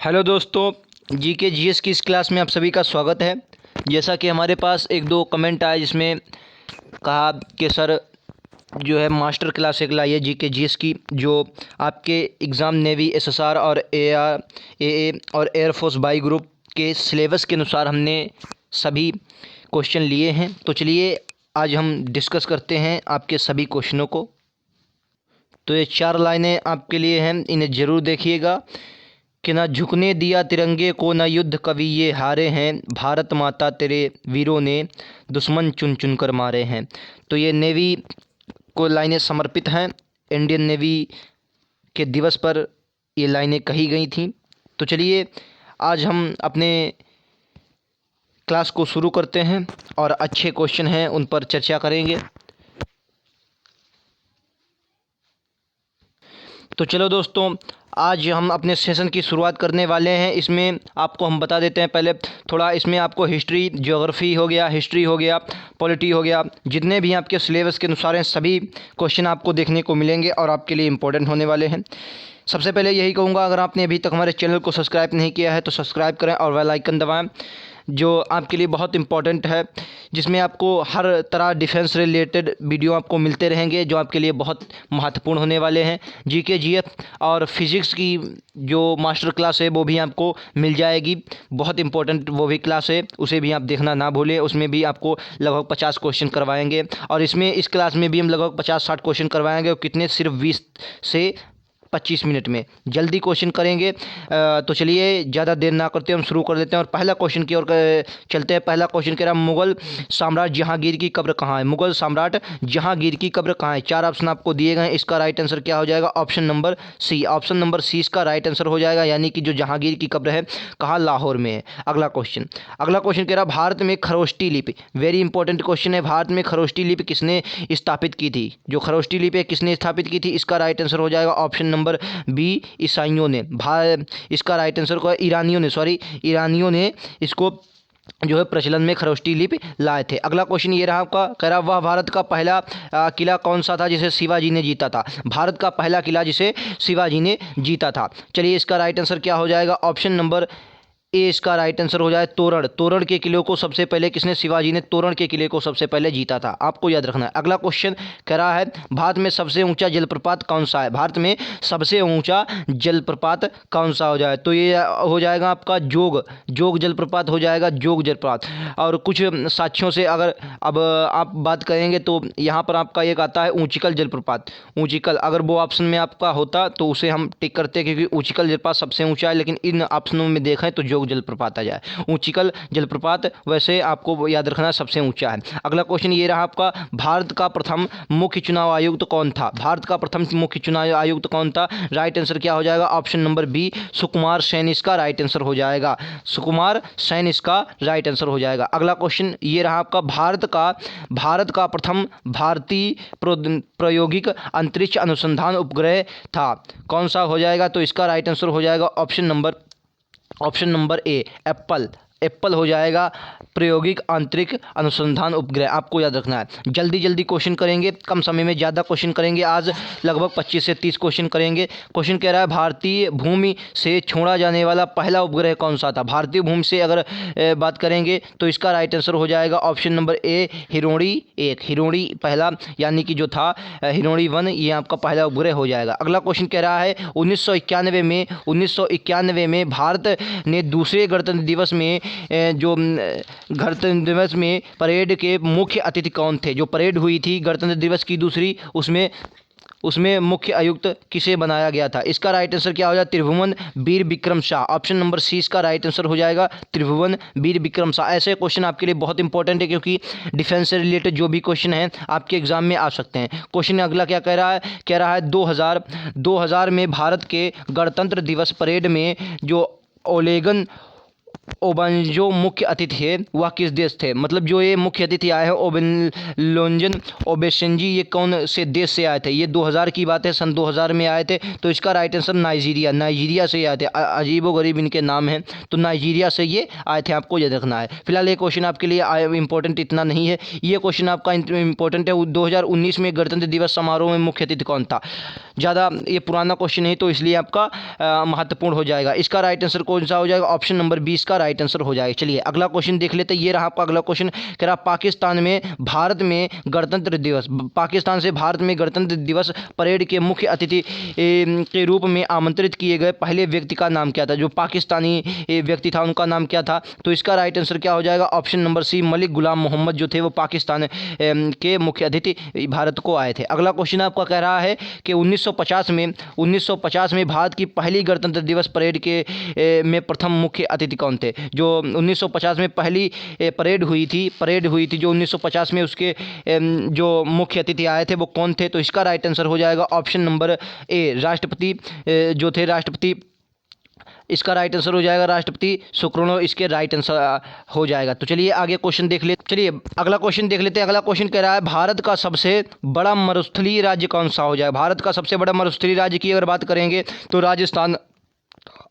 Hello दोस्तों, GK GS की इस क्लास में आप सभी का स्वागत है। जैसा कि हमारे पास एक दो कमेंट आए जिसमें कहा कि सर जो है मास्टर क्लास एक लाइए जीके जीएस की, जो आपके एग्ज़ाम नेवी एसएसआर और एआर एए और एयरफोर्स बाई ग्रुप के सिलेबस के अनुसार हमने सभी क्वेश्चन लिए हैं। तो चलिए आज हम डिस्कस करते हैं आपके सभी क्वेश्चनों को। तो ये 4 लाइनें आपके लिए हैं, इन्हें ज़रूर देखिएगा। कि ना झुकने दिया तिरंगे को, ना युद्ध कभी ये हारे हैं, भारत माता तेरे वीरों ने दुश्मन चुन चुन कर मारे हैं। तो ये नेवी को लाइनें समर्पित हैं। इंडियन नेवी के दिवस पर ये लाइनें कही गई थीं। तो चलिए आज हम अपने क्लास को शुरू करते हैं और अच्छे क्वेश्चन हैं उन पर चर्चा करेंगे। तो चलो दोस्तों, आज हम अपने सेशन की शुरुआत करने वाले हैं। इसमें आपको हम बता देते हैं पहले थोड़ा, इसमें आपको हिस्ट्री, ज्योग्राफी हो गया, हिस्ट्री हो गया, पॉलिटी हो गया, जितने भी आपके सिलेबस के अनुसार हैं सभी क्वेश्चन आपको देखने को मिलेंगे और आपके लिए इम्पोर्टेंट होने वाले हैं। सबसे पहले यही कहूँगा, अगर आपने अभी तक हमारे चैनल को सब्सक्राइब नहीं किया है तो सब्सक्राइब करें और बेल आइकन दबाएं, जो आपके लिए बहुत इंपॉर्टेंट है, जिसमें आपको हर तरह डिफेंस रिलेटेड वीडियो आपको मिलते रहेंगे जो आपके लिए बहुत महत्वपूर्ण होने वाले हैं। जीके जीएस और फिज़िक्स की जो मास्टर क्लास है वो भी आपको मिल जाएगी, बहुत इंपॉर्टेंट वो भी क्लास है, उसे भी आप देखना ना भूलें। उसमें भी आपको लगभग 50 क्वेश्चन करवाएंगे और इसमें इस क्लास में भी हम लगभग 50-60 क्वेश्चन करवाएंगे। और कितने? सिर्फ 20 से 25 मिनट में जल्दी क्वेश्चन करेंगे। तो चलिए ज़्यादा देर ना करते हम शुरू कर देते हैं और पहला क्वेश्चन की ओर चलते हैं। पहला क्वेश्चन कह रहा है, मुगल सम्राट जहांगीर की कब्र कहाँ है? मुगल सम्राट जहांगीर की कब्र कहाँ है? 4 ऑप्शन आपको दिए गए हैं, इसका राइट आंसर क्या हो जाएगा? Option number C. Option number C इसका राइट आंसर हो जाएगा, यानी कि जो जहांगीर की कब्र है कहाँ? लाहौर में है। अगला क्वेश्चन कह रहा है, भारत में खरोष्टी लिपि, वेरी इंपॉर्टेंट क्वेश्चन है, भारत में खरोष्टी लिपि किसने स्थापित की थी? जो खरोष्टी लिपि है किसने स्थापित की थी? इसका राइट आंसर हो जाएगा ऑप्शन नंबर बी, ईसाइयों ने। इसका राइट आंसर को ईरानियों ने इसको जो है प्रचलन में खरोष्टी लिपि लाए थे। अगला क्वेश्चन ये रहा आपका, कह रहा वह भारत का पहला किला कौन सा था जिसे शिवाजी ने जीता था? भारत का पहला किला जिसे शिवाजी ने जीता था। चलिए इसका राइट आंसर क्या हो जाएगा? ऑप्शन नंबर ए इसका राइट आंसर हो जाए तोरण। तोरण के किले को सबसे पहले किसने? शिवाजी ने तोरण के किले को सबसे पहले जीता था, आपको याद रखना है। अगला क्वेश्चन कह रहा है, भारत में सबसे ऊंचा जलप्रपात कौन सा है? भारत में सबसे ऊंचा जलप्रपात कौन सा हो जाए? तो ये हो जाएगा आपका जोग जलप्रपात हो जाएगा, जोग जलप्रपात। और कुछ साक्ष्यों से अगर अब आप बात करेंगे तो यहाँ पर आपका एक आता है ऊंचिकल जलप्रपात। ऊंचिकल अगर वो ऑप्शन में आपका होता तो उसे हम टिक करते, क्योंकि ऊंचिकल जलप्रपात सबसे ऊंचा है, लेकिन इन ऑप्शनों में देखें तो जोग जलप्रपात आ जाए। ऊंचिकल जलप्रपात वैसे आपको याद रखना सबसे ऊंचा है। अगला क्वेश्चन ये रहा आपका, भारत का प्रथम मुख्य चुनाव आयुक्त कौन था? भारत का प्रथम मुख्य चुनाव आयुक्त कौन था? राइट आंसर क्या हो जाएगा? Option number B, Sukumar Sen इसका राइट आंसर हो जाएगा। सुकुमार सेन इसका राइट आंसर हो जाएगा। अगला क्वेश्चन ये रहा आपका, भारत का प्रथम भारतीय प्रायोगिक अंतरिक्ष अनुसंधान उपग्रह था, कौन सा हो जाएगा? तो इसका राइट आंसर हो जाएगा ऑप्शन नंबर ए, एप्पल हो जाएगा, प्रायोगिक अंतरिक्ष अनुसंधान उपग्रह, आपको याद रखना है। जल्दी क्वेश्चन करेंगे, कम समय में ज़्यादा क्वेश्चन करेंगे। आज लगभग 25 से 30 क्वेश्चन करेंगे। क्वेश्चन कह रहा है, भारतीय भूमि से छोड़ा जाने वाला पहला उपग्रह कौन सा था? भारतीय भूमि से अगर बात करेंगे तो इसका राइट आंसर हो जाएगा ऑप्शन नंबर ए, हिरोड़ी पहला, यानी कि जो था हिरोड़ी 1, ये आपका पहला उपग्रह हो जाएगा। अगला क्वेश्चन कह रहा है, 1991 में भारत ने दूसरे गणतंत्र दिवस में जो गणतंत्र दिवस में परेड के मुख्य अतिथि कौन थे? जो परेड हुई थी गणतंत्र दिवस की दूसरी, उसमें मुख्य आयुक्त किसे बनाया गया था? इसका राइट आंसर क्या हो जाएगा? Tribhuvan Veer Vikram Shah. Option number C इसका राइट आंसर हो जाएगा, त्रिभुवन वीर विक्रम शाह। ऐसे क्वेश्चन आपके लिए बहुत इंपॉर्टेंट है, क्योंकि डिफेंस से रिलेटेड जो भी क्वेश्चन हैं आपके एग्जाम में आ सकते हैं। क्वेश्चन अगला क्या कह रहा है 2000 में भारत के गणतंत्र दिवस परेड में जो जो मुख्य अतिथि है वह किस देश थे, मतलब जो ये मुख्य अतिथि आए हैं ओबेलोंजन ओबेसेंजी, ये कौन से देश से आए थे। ये 2000 की बात है, सन 2000 में आए थे। तो इसका राइट आंसर नाइजीरिया, नाइजीरिया से आए थे। अजीबोगरीब इनके नाम हैं, तो नाइजीरिया से ये आए थे, आपको ये देखना है। फिलहाल ये क्वेश्चन आपके लिए इंपॉर्टेंट इतना नहीं है। ये क्वेश्चन आपका इंपॉर्टेंट है, 2019 में गणतंत्र दिवस समारोह में मुख्य अतिथि कौन था। ज़्यादा ये पुराना क्वेश्चन है, तो इसलिए आपका महत्वपूर्ण हो जाएगा। इसका राइट आंसर कौन सा हो जाएगा, ऑप्शन नंबर 20 का राइट आंसर हो जाएगा। चलिए अगला क्वेश्चन देख लेते हैं। ये रहा आपका अगला क्वेश्चन, कह रहा पाकिस्तान में भारत में गणतंत्र दिवस, पाकिस्तान से भारत में गणतंत्र दिवस परेड के मुख्य अतिथि के रूप में आमंत्रित किए गए पहले व्यक्ति का नाम क्या था। जो पाकिस्तानी व्यक्ति था उनका नाम क्या था। तो इसका राइट आंसर क्या हो जाएगा, ऑप्शन नंबर सी, मलिक गुलाम मोहम्मद जो थे वो पाकिस्तान के मुख्य अतिथि भारत को आए थे। अगला क्वेश्चन आपका कह रहा है कि 1950 में भारत की पहली गणतंत्र दिवस परेड के में प्रथम मुख्य अतिथि कौन थे। जो 1950 में पहली परेड हुई थी जो 1950 में, उसके जो मुख्य अतिथि आए थे वो कौन थे। तो इसका राइट आंसर हो जाएगा ऑप्शन नंबर ए, राष्ट्रपति जो थे राष्ट्रपति, इसका राइट आंसर हो जाएगा राष्ट्रपति सुकर्णो, इसके राइट आंसर हो जाएगा। तो चलिए आगे क्वेश्चन देख ले, चलिए अगला क्वेश्चन देख लेते हैं। अगला क्वेश्चन कह रहा है भारत का सबसे बड़ा मरुस्थलीय राज्य कौन सा हो जाएगा। भारत का सबसे बड़ा मरुस्थलीय राज्य की अगर बात करेंगे तो राजस्थान,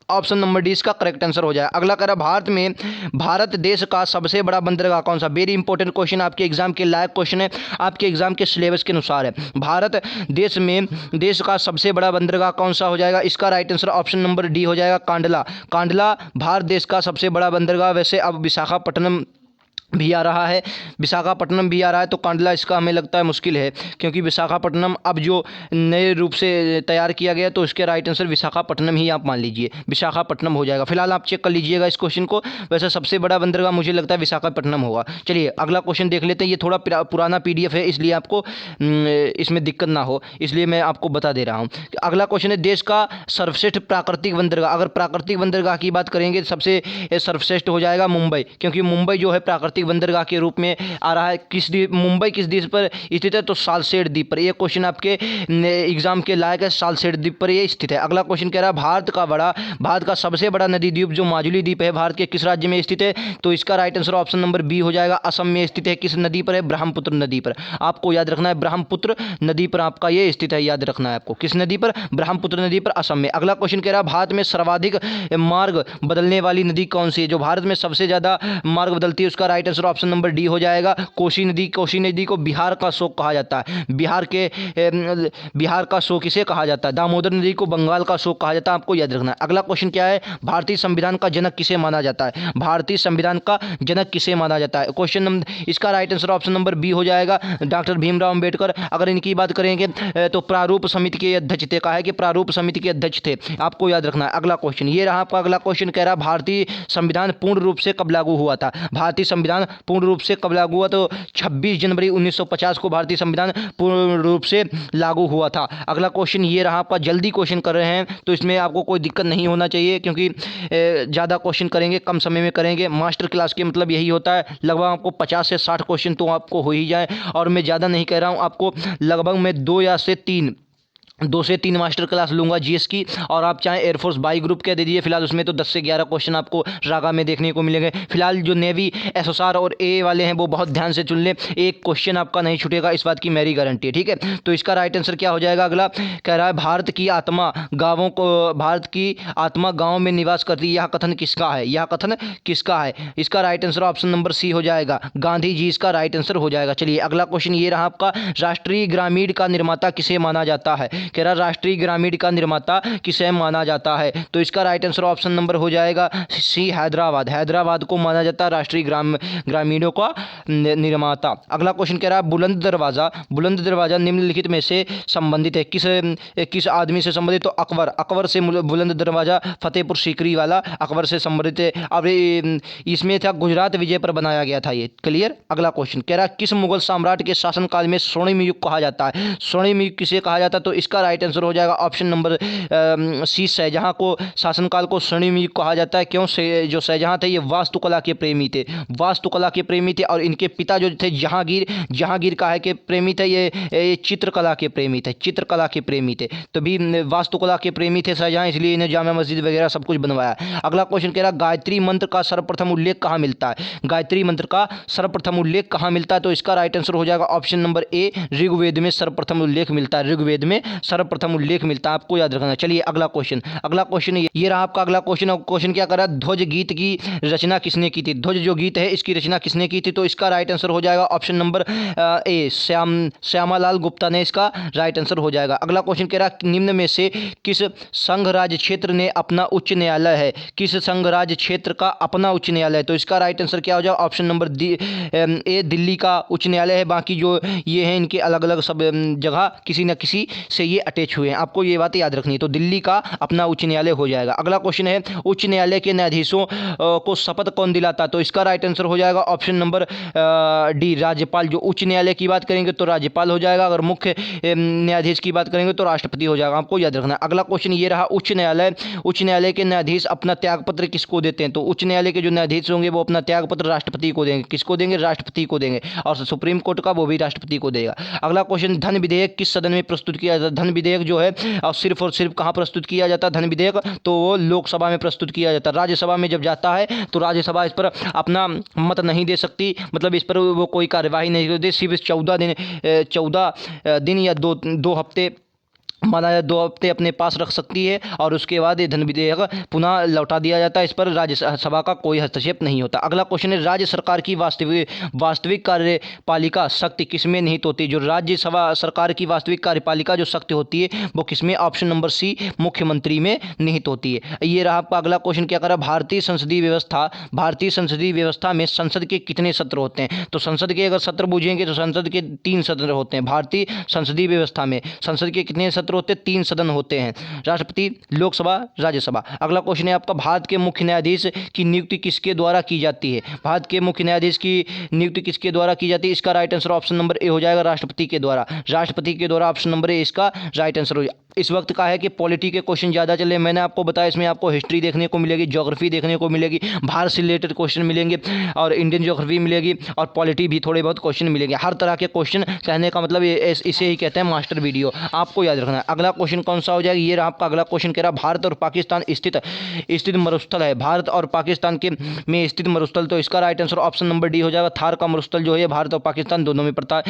ऑप्शन नंबर डी इसका करेक्ट आंसर हो जाएगा। अगला कह रहा है भारत देश का सबसे बड़ा बंदरगाह कौन सा। वेरी इंपॉर्टेंट क्वेश्चन, आपके एग्जाम के लायक क्वेश्चन है, आपके एग्जाम के सिलेबस के अनुसार है। भारत देश का सबसे बड़ा बंदरगाह कौन सा हो जाएगा। इसका right answer option number D हो जाएगा, कांडला। कांडला भारत देश का सबसे बड़ा बंदरगाह। वैसे अब विशाखापट्टनम भी आ रहा है, विशाखापट्टनम भी आ रहा है, तो कांडला इसका हमें लगता है मुश्किल है, क्योंकि विशाखापट्टनम अब जो नए रूप से तैयार किया गया, तो इसके राइट आंसर विशाखापट्टनम ही आप मान लीजिए, विशाखापट्टनम हो जाएगा। फिलहाल आप चेक कर लीजिएगा इस क्वेश्चन को। वैसे सबसे बड़ा बंदरगाह मुझे लगता है विशाखापट्टनम होगा। चलिए अगला क्वेश्चन देख लेते हैं। ये थोड़ा पुराना PDF है, इसलिए आपको इसमें दिक्कत ना हो, इसलिए मैं आपको बता दे रहा हूँ। अगला क्वेश्चन है देश का सर्वश्रेष्ठ प्राकृतिक बंदरगाह। अगर प्राकृतिक बंदरगाह की बात करेंगे, सबसे सर्वश्रेष्ठ हो जाएगा मुंबई, क्योंकि मुंबई जो है प्राकृतिक बंदरगाह के रूप में आ रहा है। मुंबई किस द्वीप पर स्थित है, तो सालसेट द्वीप पर। यह क्वेश्चन आपके एग्जाम के लायक है, सालसेट द्वीप पर यह स्थित है। अगला क्वेश्चन कह रहा है भारत का सबसे बड़ा नदी द्वीप जो माजुली द्वीप है, भारत के किस राज्य में स्थित है। तो इसका right answer option number B हो जाएगा, असम में स्थित है। किस नदी पर है, ब्रह्मपुत्र नदी पर। आपको याद रखना है, ब्रह्मपुत्र नदी पर आपका ये स्थित है, याद रखना है आपको। किस नदी पर, ब्रह्मपुत्र नदी पर, असम में। अगला क्वेश्चन कह रहा है भारत में सर्वाधिक मार्ग बदलने वाली नदी कौन सी है। जो भारत में सबसे ज्यादा मार्ग बदलती है, उसका right answer option number D हो जाएगा, कोसी नदी। कोसी नदी को बिहार का शोक कहा जाता है। बिहार का शोक किसे कहा जाता है। दामोदर नदी को बंगाल का शोक कहा जाता है, आपको याद रखना है। अगला क्वेश्चन क्या है, भारतीय संविधान का जनक किसे माना जाता है। भारतीय संविधान का जनक किसे माना जाता है। क्वेश्चन नंबर, इसका right answer option number B हो जाएगा, डॉक्टर भीमराव अंबेडकर। अगर इनकी बात करेंगे तो प्रारूप समिति के अध्यक्ष थे। कहा है कि प्रारूप समिति के अध्यक्ष थे, आपको याद रखना है। अगला क्वेश्चन ये रहा आपका अगला क्वेश्चन, कह रहा भारतीय संविधान पूर्ण रूप से कब लागू हुआ था। भारतीय संविधान पूर्ण रूप से कब लागू हुआ, तो 26 जनवरी 1950 को भारतीय संविधान पूर्ण रूप से लागू हुआ था। अगला क्वेश्चन ये रहा आपका, जल्दी क्वेश्चन कर रहे हैं तो इसमें आपको कोई दिक्कत नहीं होना चाहिए, क्योंकि ज़्यादा क्वेश्चन करेंगे कम समय में करेंगे। मास्टर क्लास के मतलब यही होता है, लगभग आपको 50 से 60 क्वेश्चन तो आपको हो ही जाए। और मैं ज़्यादा नहीं कह रहा हूँ, आपको लगभग मैं 2 से 3 मास्टर क्लास लूंगा जीएस की। और आप चाहे एयरफोर्स बाई ग्रुप के दे दीजिए, फिलहाल उसमें तो 10 से 11 क्वेश्चन आपको रागा में देखने को मिलेंगे। फिलहाल जो नेवी SSR और ए वाले हैं वो बहुत ध्यान से चुन लें, एक क्वेश्चन आपका नहीं छूटेगा, इस बात की मेरी गारंटी है, ठीक है। तो इसका राइट आंसर क्या हो जाएगा। अगला कह रहा है भारत की आत्मा गाँव में निवास करती है, यह कथन किसका है। यह कथन किसका है, इसका right answer option number C हो जाएगा, गांधी जी इसका राइट आंसर हो जाएगा। चलिए अगला क्वेश्चन ये रहा आपका, राष्ट्रीय ग्रामीण का निर्माता किसे माना जाता है। कह रहा राष्ट्रीय ग्रामीण का निर्माता किसे माना जाता है। तो इसका राइट आंसर ऑप्शन नंबर हो जाएगा सी, हैदराबाद। हैदराबाद को माना जाता है राष्ट्रीय ग्रामीणों का निर्माता। अगला क्वेश्चन कह रहा है बुलंद दरवाजा निम्नलिखित में से संबंधित है, किस आदमी से संबंधित। तो अकबर से बुलंद दरवाजा फतेहपुर सीकरी वाला अकबर से संबंधित है। अब इसमें था गुजरात विजय पर बनाया गया था ये, क्लियर। अगला क्वेश्चन कह रहा है किस मुगल सम्राट के शासनकाल में स्वर्णिम युग कहा जाता है। स्वर्णिम युग किसे कहा जाता है। तो इसका इसका राइट आंसर हो जाएगा ऑप्शन नंबर सी, शाहजहां को शासनकाल को स्वर्णिम युग कहा जाता है। क्यों? से जो शाहजहां थे ये वास्तुकला के प्रेमी थे, वास्तुकला के प्रेमी थे, और इनके पिता जो थे जहांगीर काहे के प्रेमी थे? ये चित्रकला के प्रेमी थे, चित्रकला के प्रेमी थे। तो भी वास्तुकला के प्रेमी थे शाहजहां, इसलिए इन्हें जामा मस्जिद वगैरह सब कुछ बनवाया। अगला क्वेश्चन कह रहा है गायत्री मंत्र का सर्वप्रथम उल्लेख कहाँ मिलता है? गायत्री मंत्र का सर्वप्रथम उल्लेख कहाँ मिलता है? तो इसका राइट आंसर हो जाएगा ऑप्शन नंबर ए, ऋग्वेद में सर्वप्रथम उल्लेख मिलता है, ऋग्वेद में सर्वप्रथम उल्लेख मिलता है, आपको याद रखना। चलिए अगला क्वेश्चन ये रहा आपका अगला क्वेश्चन। क्वेश्चन क्या कर रहा है? ध्वज गीत की रचना किसने की थी? ध्वज जो गीत है इसकी रचना किसने की थी? तो इसका राइट आंसर हो जाएगा ऑप्शन नंबर ए, श्यामालाल गुप्ता ने इसका राइट आंसर हो जाएगा। अगला क्वेश्चन कह रहा है निम्न में से किस संघ राज्य क्षेत्र ने अपना उच्च न्यायालय है? किस संघ राज्य क्षेत्र का अपना उच्च न्यायालय है? तो इसका राइट आंसर क्या हो जाएगा? ऑप्शन नंबर ए, दिल्ली का उच्च न्यायालय है। बाकी जो ये हैं इनके अलग अलग सब जगह किसी न किसी से ये अटैच हुए हैं, आपको ये बात याद रखनी है। तो दिल्ली का अपना उच्च न्यायालय हो जाएगा। अगला क्वेश्चन है उच्च न्यायालय के न्यायाधीशों को शपथ कौन दिलाता? तो इसका राइट आंसर हो जाएगा ऑप्शन नंबर डी, राज्यपाल। जो उच्च न्यायालय की बात करेंगे तो राज्यपाल हो जाएगा, अगर मुख्य न्यायाधीश की बात करेंगे तो राष्ट्रपति हो जाएगा, आपको याद रखना है। अगला क्वेश्चन ये रहा उच्च न्यायालय के न्यायाधीश अपना त्यागपत्र किसको देते हैं? तो उच्च न्यायालय के जो न्यायाधीश होंगे वो अपना त्यागपत्र राष्ट्रपति को देंगे। किसको देंगे? राष्ट्रपति को देंगे। और सुप्रीम कोर्ट का वो भी राष्ट्रपति को देगा। अगला क्वेश्चन धन विधेयक किस सदन में प्रस्तुत किया जाता है? धन विधेयक जो है और सिर्फ कहाँ प्रस्तुत किया जाता है धन विधेयक? तो वो लोकसभा में प्रस्तुत किया जाता है। राज्यसभा में जब जाता है तो राज्यसभा इस पर अपना मत नहीं दे सकती, मतलब इस पर वो कोई कार्यवाही नहीं करती। सिर्फ 14 दिन या दो हफ्ते माना जाए, 2 हफ्ते अपने पास रख सकती है और उसके बाद ये धन विधेयक पुनः लौटा दिया जाता है। इस पर राज्यसभा का कोई हस्तक्षेप नहीं होता। अगला क्वेश्चन है राज्य सरकार की वास्तविक कार्यपालिका शक्ति किसमें निहित होती है? जो राज्यसभा सरकार की वास्तविक कार्यपालिका जो शक्ति होती है वो किसमें? ऑप्शन नंबर सी, मुख्यमंत्री में निहित होती है। ये रहा आपका अगला क्वेश्चन क्या कर रहा है? भारतीय संसदीय व्यवस्था में संसद के कितने सत्र होते हैं? तो संसद के अगर सत्र पूछेंगे तो संसद के 3 सत्र होते हैं। भारतीय संसदीय व्यवस्था में संसद के कितने सत्र होते हैं? 3 सदन होते हैं, राष्ट्रपति, लोकसभा, राज्यसभा। अगला क्वेश्चन है आपका भारत के मुख्य न्यायाधीश की नियुक्ति किसके द्वारा की जाती है? भारत के मुख्य न्यायाधीश की नियुक्ति किसके द्वारा की जाती है? इसका right answer option number A हो जाएगा, राष्ट्रपति के द्वारा। राष्ट्रपति के द्वारा ऑप्शन नंबर ए इसका राइट आंसर हो जाएगा। इस वक्त का है कि पॉलिटी के क्वेश्चन ज़्यादा चले। मैंने आपको बताया इसमें आपको हिस्ट्री देखने को मिलेगी, ज्योग्राफी देखने को मिलेगी, भारत से रिलेटेड क्वेश्चन मिलेंगे और इंडियन ज्योग्राफी मिलेगी और पॉलिटी भी थोड़े बहुत क्वेश्चन मिलेंगे। हर तरह के क्वेश्चन, कहने का मतलब इसे ही कहते हैं मास्टर वीडियो, आपको याद रखना है। अगला क्वेश्चन कौन सा हो जाएगा? ये रहा आपका अगला क्वेश्चन कह रहा भारत और पाकिस्तान स्थित मरुस्थल है। भारत और पाकिस्तान के में स्थित मरुस्थल, तो इसका right answer option number D हो जाएगा। थार का मरुस्थल जो है भारत और पाकिस्तान दोनों में पड़ता है।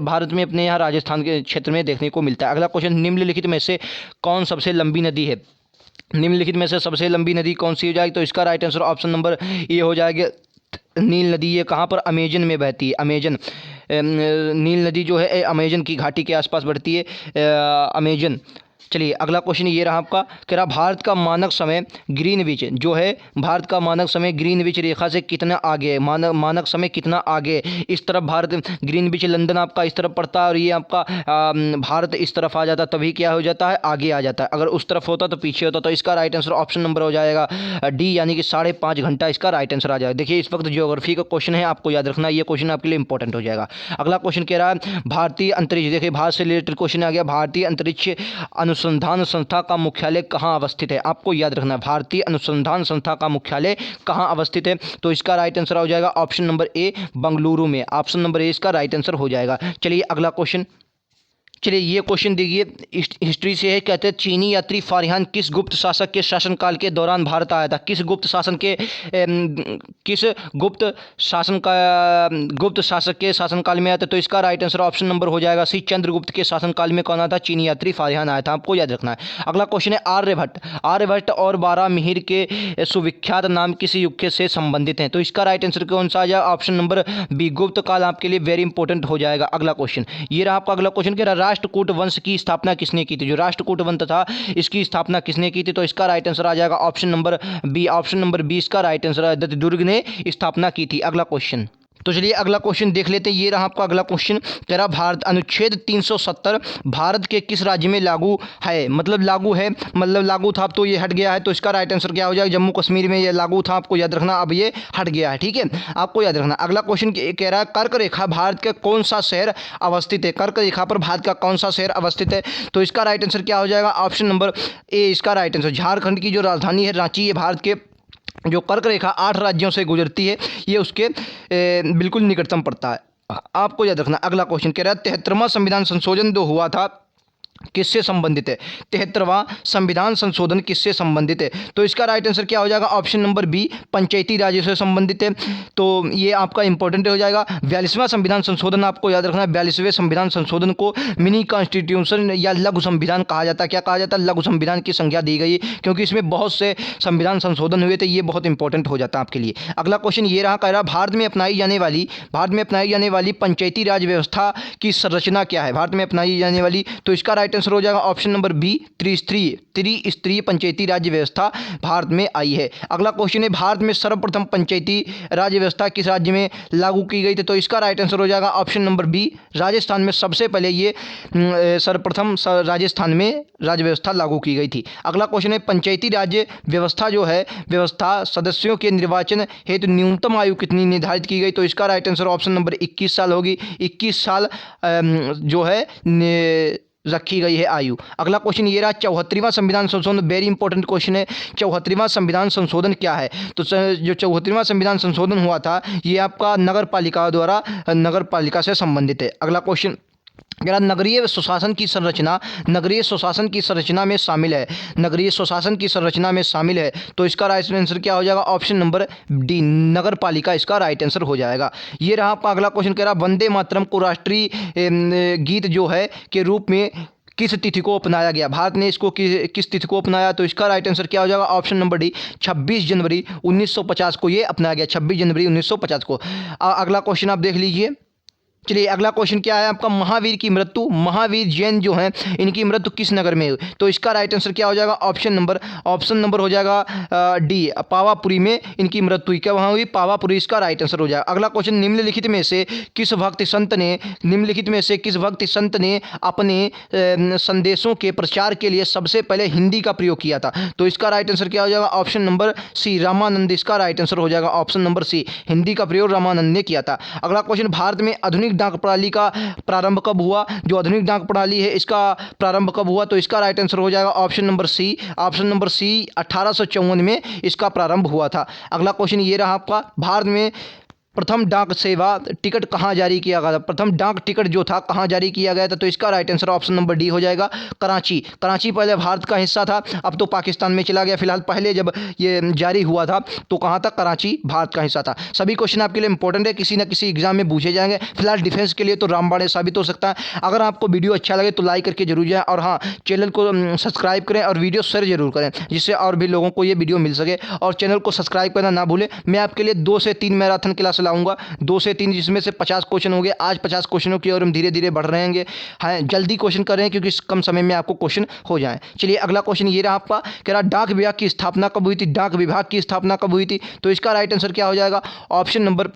भारत में अपने यहाँ राजस्थान के क्षेत्र में देखने को मिलता है। अगला क्वेश्चन निम्नलिखित में से कौन सबसे लंबी नदी है? निम्नलिखित में से सबसे लंबी नदी कौन सी हो जाएगी? तो इसका right answer option number A हो जाएगा, नील नदी। ये कहाँ पर? अमेजन में बहती है। अमेजन नील नदी जो है अमेजन की घाटी के आसपास बढ़ती है, अमेजन। चलिए अगला क्वेश्चन ये रहा आपका, कह रहा भारत का मानक समय ग्रीनविच जो है, भारत का मानक समय ग्रीनविच रेखा से कितना आगे है? मानक समय कितना आगे? इस तरफ भारत, ग्रीनविच लंदन आपका इस तरफ पड़ता है और ये आपका भारत इस तरफ आ जाता, तभी क्या हो जाता है? आगे आ जाता है। अगर उस तरफ होता तो पीछे होता। तो इसका राइट आंसर ऑप्शन नंबर हो जाएगा डी, यानी कि 5.5 घंटा इसका राइट आंसर आ जाएगा। देखिए इस वक्त ज्योग्राफी का क्वेश्चन है, आपको याद रखना, ये क्वेश्चन आपके लिए इंपॉर्टेंट हो जाएगा। अगला क्वेश्चन कह रहा है भारतीय अंतरिक्ष, देखिए भारत से रिलेटेड क्वेश्चन आ गया। भारतीय अंतरिक्ष अनुसंधान संस्था का मुख्यालय कहाँ अवस्थित है? आपको याद रखना है भारतीय अनुसंधान संस्था का मुख्यालय कहाँ अवस्थित है? तो इसका राइट आंसर हो जाएगा ऑप्शन नंबर ए, बंगलुरु में। ऑप्शन नंबर ए इसका राइट आंसर हो जाएगा। चलिए अगला क्वेश्चन, चलिए ये क्वेश्चन देखिए, हिस्ट्री से है। कहते हैं चीनी यात्री फारियान किस गुप्त शासक के शासनकाल के दौरान भारत आया था? किस गुप्त शासक के शासनकाल में आया था? तो इसका राइट आंसर ऑप्शन नंबर हो जाएगा सी, चंद्रगुप्त के शासनकाल में कौन आया था? चीनी यात्री फारियान आया था, आपको याद रखना है। अगला क्वेश्चन है आर्यभट्ट और बारामिहिर के सुविख्यात नाम किस युग से संबंधित हैं? तो इसका राइट आंसर कौन सा आ जाएगा? ऑप्शन नंबर बी, गुप्त काल, आपके लिए वेरी इंपॉर्टेंट हो जाएगा। अगला क्वेश्चन ये रहा आपका अगला क्वेश्चन कह रहा राष्ट्रकूट वंश की स्थापना किसने की थी? जो राष्ट्रकूट वंश था इसकी स्थापना किसने की थी? तो इसका राइट आंसर आ जाएगा ऑप्शन नंबर बी, इसका राइट आंसर है, दुर्ग ने स्थापना की थी। अगला क्वेश्चन, तो चलिए अगला क्वेश्चन देख लेते हैं। ये रहा आपका अगला क्वेश्चन, कह रहा भारत अनुच्छेद 370 भारत के किस राज्य में लागू है, मतलब लागू है, मतलब लागू था अब तो ये हट गया है। तो इसका राइट आंसर क्या हो जाएगा, जम्मू कश्मीर में ये लागू था, आपको याद रखना, अब ये हट गया है, ठीक है, आपको याद रखना। अगला क्वेश्चन कह रहा है कर्क रेखा भारत का कौन सा शहर अवस्थित है, कर्क रेखा पर भारत का कौन सा शहर अवस्थित है। तो इसका राइट आंसर क्या हो जाएगा, ऑप्शन नंबर ए इसका राइट आंसर। झारखंड की जो राजधानी है रांची, ये भारत के जो कर्क रेखा 8 राज्यों से गुजरती है, ये उसके बिल्कुल निकटतम पड़ता है, आपको याद रखना। अगला क्वेश्चन कह रहा है 73वां संविधान संशोधन जो हुआ था किससे संबंधित है, 73वां संविधान संशोधन किससे संबंधित है। तो इसका राइट आंसर क्या हो जाएगा, ऑप्शन नंबर बी पंचायती राज से संबंधित है। तो ये आपका इंपॉर्टेंट हो जाएगा। 42वां संविधान संशोधन आपको याद रखना है, 42वें संविधान संशोधन को मिनी कॉन्स्टिट्यूशन या लघु संविधान कहा जाता है। क्या कहा जाता है, लघु संविधान की संज्ञा दी गई, क्योंकि इसमें बहुत से संविधान संशोधन हुए थे, ये बहुत इंपॉर्टेंट हो जाता है आपके लिए। अगला क्वेश्चन ये रहा, कह रहा भारत में अपनाई जाने वाली पंचायती राज व्यवस्था की संरचना क्या है, भारत में अपनाई जाने वाली। तो इसका राइट आंसर हो जाएगा ऑप्शन नंबर बी त्रिस्तरीय पंचायती राज व्यवस्था भारत में आई है। अगला क्वेश्चन है भारत में सर्वप्रथम पंचायती राज व्यवस्था किस राज्य में लागू की गई थी। तो इसका राइट आंसर हो जाएगा ऑप्शन नंबर बी राजस्थान में सबसे पहले ये सर्वप्रथम राजस्थान में राज्य व्यवस्था लागू की गई थी। अगला क्वेश्चन है पंचायती राज्य व्यवस्था जो है व्यवस्था सदस्यों के निर्वाचन हेतु न्यूनतम आयु कितनी निर्धारित की गई। तो इसका राइट आंसर ऑप्शन नंबर 21 साल होगी, 21 साल जो है रखी गई है आयु। अगला क्वेश्चन ये रहा 74वां संविधान संशोधन, वेरी इंपॉर्टेंट क्वेश्चन है। 74वां संविधान संशोधन क्या है। तो जो 74वां संविधान संशोधन हुआ था ये आपका नगर पालिका द्वारा नगर पालिका से संबंधित है। अगला क्वेश्चन नगरीय सुशासन की संरचना में शामिल है, नगरीय सुशासन की संरचना में शामिल है। तो इसका राइट आंसर क्या हो जाएगा, ऑप्शन नंबर डी नगर पालिका इसका राइट आंसर हो जाएगा। ये रहा आपका अगला क्वेश्चन, कह रहा वंदे मातरम को राष्ट्रीय गीत जो है के रूप में किस तिथि को अपनाया गया, भारत ने इसको किस तिथि को अपनाया। तो इसका राइट आंसर क्या हो जाएगा, ऑप्शन नंबर डी 26 जनवरी 1950 को ये अपनाया गया, 26 जनवरी 1950 को। अगला क्वेश्चन आप देख लीजिए। चलिए अगला क्वेश्चन क्या है आपका, महावीर की मृत्यु, महावीर जैन जो हैं इनकी मृत्यु किस नगर में हुई। तो इसका राइट आंसर क्या हो जाएगा, ऑप्शन नंबर हो जाएगा डी पावापुरी में इनकी मृत्यु हुई। क्या वहाँ हुई, पावापुरी, इसका राइट आंसर हो जाएगा। अगला क्वेश्चन निम्नलिखित में से किस भक्त संत ने अपने संदेशों के प्रचार के लिए सबसे पहले हिंदी का प्रयोग किया था। तो इसका राइट आंसर क्या हो जाएगा, ऑप्शन नंबर सी रामानंद, इसका राइट आंसर हो जाएगा ऑप्शन नंबर सी, हिंदी का प्रयोग रामानंद ने किया था। अगला क्वेश्चन भारत में आधुनिक डाक प्रणाली का प्रारंभ कब हुआ, जो आधुनिक डाक प्रणाली है इसका प्रारंभ कब हुआ। तो इसका राइट आंसर हो जाएगा ऑप्शन नंबर सी 1854 में इसका प्रारंभ हुआ था। अगला क्वेश्चन ये रहा आपका, भारत में प्रथम डाक सेवा टिकट कहाँ जारी किया गया था, प्रथम डाक टिकट जो था कहाँ जारी किया गया था। तो इसका right answer option number D हो जाएगा कराची पहले भारत का हिस्सा था, अब तो पाकिस्तान में चला गया। फिलहाल पहले जब ये जारी हुआ था तो कहाँ तक, कराची भारत का हिस्सा था। सभी क्वेश्चन आपके लिए इंपॉर्टेंट है, किसी न किसी एग्जाम में पूछे जाएंगे। फिलहाल डिफेंस के लिए तो रामबाण साबित हो सकता है। अगर आपको वीडियो अच्छा लगे तो लाइक करके जरूर जाए, और हाँ चैनल को सब्सक्राइब करें और वीडियो शेयर जरूर करें, जिससे और भी लोगों को ये वीडियो मिल सके। और चैनल को सब्सक्राइब करना ना भूलें। मैं आपके लिए 2 से 3 मैराथन क्लास लाऊंगा, 2 से 3, जिसमें से 50 क्वेश्चन होंगे। आज 50 क्वेश्चनों की ओर हम धीरे धीरे बढ़ रहे हैं। हाँ जल्दी क्वेश्चन कर रहे हैं, क्योंकि कम समय में आपको क्वेश्चन हो जाए। चलिए अगला क्वेश्चन ये रहा आपका, कह रहा डाक विभाग की स्थापना कब हुई थी, डाक विभाग की स्थापना कब हुई थी। तो इसका राइट आंसर क्या हो जाएगा, ऑप्शन नंबर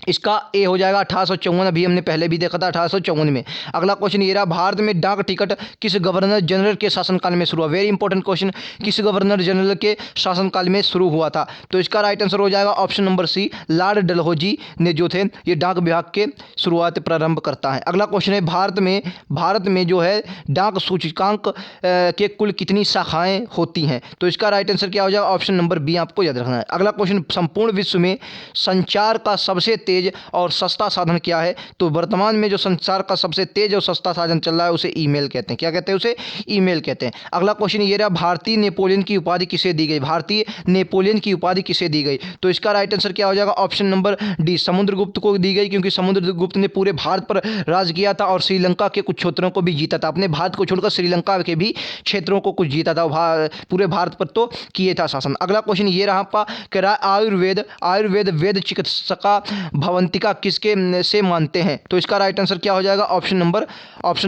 इसका ए हो जाएगा 1854, अभी हमने पहले भी देखा था 1854 में। अगला क्वेश्चन ये रहा, भारत में डाक टिकट किस गवर्नर जनरल के शासनकाल में शुरू हुआ, वेरी इंपॉर्टेंट क्वेश्चन, किस गवर्नर जनरल के शासनकाल में शुरू हुआ था। तो इसका राइट आंसर हो जाएगा option number C lord Dalhousie ने जो थे ये डाक विभाग के शुरुआत प्रारंभ करता है। अगला क्वेश्चन है भारत में जो है डाक सूचकांक के कुल कितनी शाखाएं होती हैं। तो इसका राइट आंसर क्या हो जाएगा, ऑप्शन नंबर बी आपको याद रखना है। अगला क्वेश्चन, संपूर्ण विश्व में संचार का सबसे तेज और सस्ता साधन क्या है। तो वर्तमान में जो संचार का सबसे तेज और सस्ता साधन चल रहा है उसे ईमेल कहते हैं। क्या कहते हैं, उसे ईमेल कहते हैं। अगला क्वेश्चन ये रहा, भारतीय नेपोलियन की उपाधि किसे दी गई, भारतीय नेपोलियन की उपाधि किसे दी गई। तो इसका राइट आंसर क्या हो जाएगा, ऑप्शन नंबर डी समुद्रगुप्त को दी गई, क्योंकि समुद्रगुप्त ने पूरे भारत पर राज किया था और श्रीलंका के कुछ क्षेत्रों को भी जीता था। अपने भारत को छोड़कर श्रीलंका के भी क्षेत्रों को कुछ जीता था, पूरे भारत पर तो किए था शासन। अगला क्वेश्चन ये रहा आपका, कह रहा आयुर्वेद वेद चिकित्सका भवंतिका किसके से मानते हैं। तो इसका राइट आंसर क्या हो जाएगा, ऑप्शन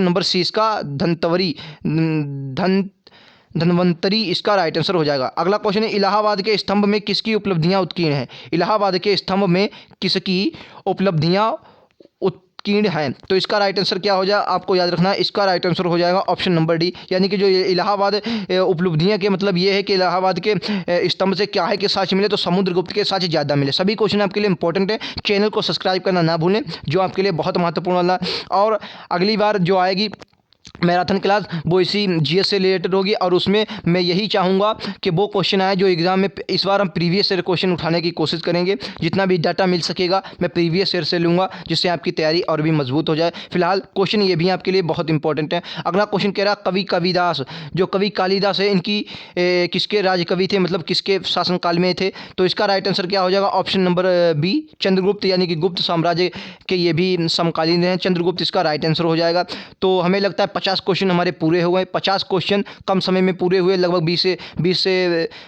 नंबर सी इसका धन्वंतरी इसका राइट आंसर हो जाएगा। अगला क्वेश्चन है, इलाहाबाद के स्तंभ में किसकी उपलब्धियां उत्कीर्ण हैं? इलाहाबाद के स्तंभ में किसकी उपलब्धियां उत्कीर्ण हैं? तो इसका राइट आंसर क्या हो जाएगा, आपको याद रखना है, इसका राइट आंसर हो जाएगा ऑप्शन नंबर डी, यानी कि जो इलाहाबाद उपलब्धियां के मतलब ये है कि इलाहाबाद के स्तंभ से क्या है कि साक्ष्य मिले, तो समुद्रगुप्त के साक्ष्य ज़्यादा मिले। सभी क्वेश्चन आपके लिए इंपॉर्टेंट है, चैनल को सब्सक्राइब करना ना भूलें, जो आपके लिए बहुत महत्वपूर्ण वाला। और अगली बार जो आएगी मैराथन क्लास वो इसी जीएस से रिलेटेड होगी, और उसमें मैं यही चाहूँगा कि वो क्वेश्चन आए जो एग्जाम में। इस बार हम प्रीवियस ईयर क्वेश्चन उठाने की कोशिश करेंगे, जितना भी डाटा मिल सकेगा मैं प्रीवियस ईयर से लूँगा, जिससे आपकी तैयारी और भी मजबूत हो जाए। फिलहाल क्वेश्चन ये भी आपके लिए बहुत इंपॉर्टेंट है। अगला क्वेश्चन कह रहा कवि कालिदास, जो कवि कालिदास है इनकी किसके राज कवि थे, मतलब किसके शासनकाल में थे? तो इसका राइट आंसर क्या हो जाएगा, ऑप्शन नंबर बी, चंद्रगुप्त, यानी कि गुप्त साम्राज्य के ये भी समकालीन हैं, चंद्रगुप्त इसका राइट आंसर हो जाएगा। तो हमें लगता है 50 क्वेश्चन हमारे पूरे हो गए। 50 क्वेश्चन कम समय में पूरे हुए, लगभग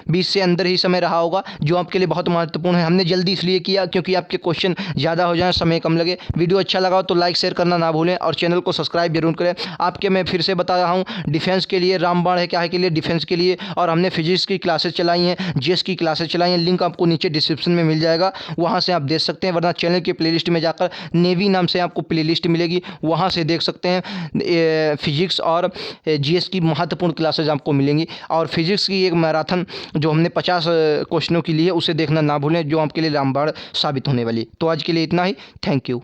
20 से अंदर ही समय रहा होगा, जो आपके लिए बहुत महत्वपूर्ण है। हमने जल्दी इसलिए किया क्योंकि आपके क्वेश्चन ज़्यादा हो जाए, समय कम लगे। वीडियो अच्छा लगा तो लाइक शेयर करना ना भूलें, और चैनल को सब्सक्राइब जरूर करें। आपके मैं फिर से बता रहा हूँ, डिफेंस के लिए रामबाण है, क्या है के लिए, डिफेंस के लिए। और हमने फिजिक्स की क्लासेस चलाई हैं, जीएस की क्लासेस चलाई हैं, लिंक आपको नीचे डिस्क्रिप्शन में मिल जाएगा, वहाँ से आप देख सकते हैं। वरना चैनल के प्लेलिस्ट में जाकर नेवी नाम से आपको प्लेलिस्ट मिलेगी, वहाँ से देख सकते हैं। फिजिक्स और जीएस की महत्वपूर्ण क्लासेज आपको मिलेंगी। और फिजिक्स की एक मैराथन जो हमने 50 क्वेश्चनों की ली है, उसे देखना ना भूलें, जो आपके लिए रामबाण साबित होने वाली। तो आज के लिए इतना ही, थैंक यू।